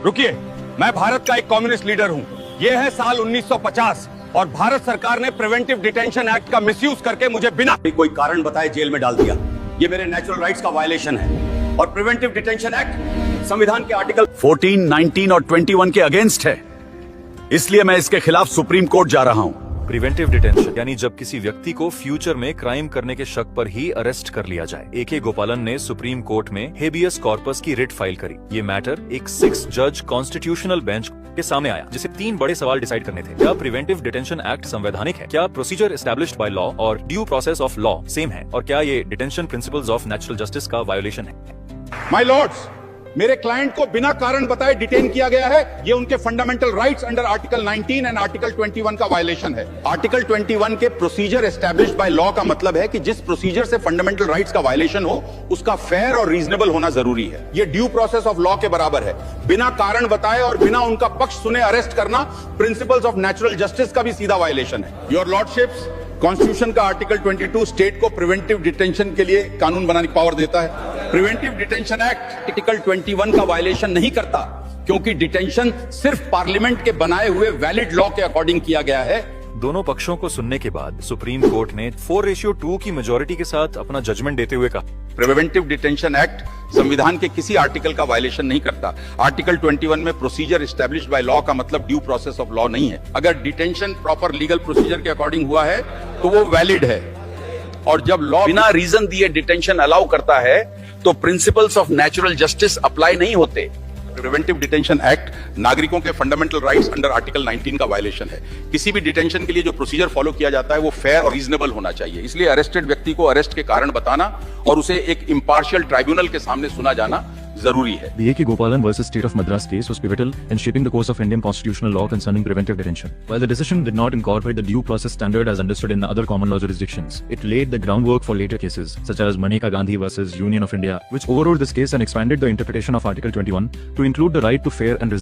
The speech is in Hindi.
रुकिए, मैं भारत का एक कम्युनिस्ट लीडर हूँ। ये है साल 1950 और भारत सरकार ने प्रिवेंटिव डिटेंशन एक्ट का मिसयूज करके मुझे बिना कोई कारण बताए जेल में डाल दिया। ये मेरे नेचुरल राइट्स का वायलेशन है और प्रिवेंटिव डिटेंशन एक्ट संविधान के आर्टिकल 14, 19 और 21 के अगेंस्ट है। इसलिए मैं इसके खिलाफ सुप्रीम कोर्ट जा रहा हूँ। प्रिवेंटिव डिटेंशन यानी जब किसी व्यक्ति को फ्यूचर में क्राइम करने के शक पर ही अरेस्ट कर लिया जाए। ए.के. गोपालन ने सुप्रीम कोर्ट में हेबियस कॉर्पस की रिट फाइल करी। ये मैटर एक 6 जज कॉन्स्टिट्यूशनल बेंच के सामने आया, जिसे 3 बड़े सवाल डिसाइड करने थे। क्या प्रिवेंटिव डिटेंशन एक्ट संवैधानिक है? क्या प्रोसीजर एस्टैब्लिश्ड बाय लॉ और due process of law same है? और क्या ये detention principles of natural justice का वायोलेशन है? माय लॉर्ड्स, मेरे क्लाइंट को बिना कारण बताए डिटेन किया गया है। ये उनके fundamental rights under article 19 and article 21 का वायलेशन है। आर्टिकल 21 के प्रोसीजर एस्टैब्लिश्ड बाय लॉ का मतलब है कि जिस प्रोसीजर से फंडामेंटल राइट्स का वायलेशन हो उसका फेयर और रीजनेबल होना जरूरी है। ये ड्यू प्रोसेस ऑफ लॉ के बराबर है। बिना कारण बताए और बिना उनका पक्ष सुने अरेस्ट करना प्रिंसिपल्स ऑफ नेचुरल जस्टिस का भी सीधा वायलेशन है। योर लॉर्डशिप्स, कॉन्स्टिट्यूशन का आर्टिकल 22 स्टेट को प्रिवेंटिव डिटेंशन के लिए कानून बनाने की पावर देता है। प्रिवेंटिव डिटेंशन एक्ट आर्टिकल 21 का वायलेशन नहीं करता, क्योंकि डिटेंशन सिर्फ पार्लियामेंट के बनाए हुए वैलिड लॉ के अकॉर्डिंग किया गया है। दोनों पक्षों को सुनने के बाद सुप्रीम कोर्ट ने 4:2 की मेजोरिटी के साथ अपना जजमेंट देते हुए कहा, प्रिवेंटिव डिटेंशन एक्ट संविधान के किसी आर्टिकल का वायलेशन नहीं करता। आर्टिकल 21 में प्रोसीजर एस्टैब्लिश्ड बाय लॉ का मतलब ड्यू प्रोसेस ऑफ लॉ नहीं है। अगर डिटेंशन प्रॉपर लीगल प्रोसीजर के अकॉर्डिंग हुआ है तो वो वैलिड है, और जब लॉ बिना रीजन दिए डिटेंशन अलाउ करता है तो principles of natural justice apply नहीं होते। प्रिवेंटिव डिटेंशन एक्ट नागरिकों के फंडामेंटल राइट्स अंडर आर्टिकल 19 का वायलेशन है। किसी भी डिटेंशन के लिए जो प्रोसीजर फॉलो किया जाता है वो फेयर और रीजनेबल होना चाहिए। इसलिए अरेस्टेड व्यक्ति को अरेस्ट के कारण बताना और उसे एक इम्पार्शियल ट्राइब्यूनल के सामने सुना जाना जरूरी है। The A.K. Gopalan versus State of Madras case was pivotal in shaping the course of Indian constitutional law concerning preventive detention. While the decision did not incorporate the due process standard as understood in other common law jurisdictions, it laid the groundwork for later cases, such as Maneka Gandhi versus Union of India, which overruled this case and expanded the interpretation of Article 21 to include the right to fair and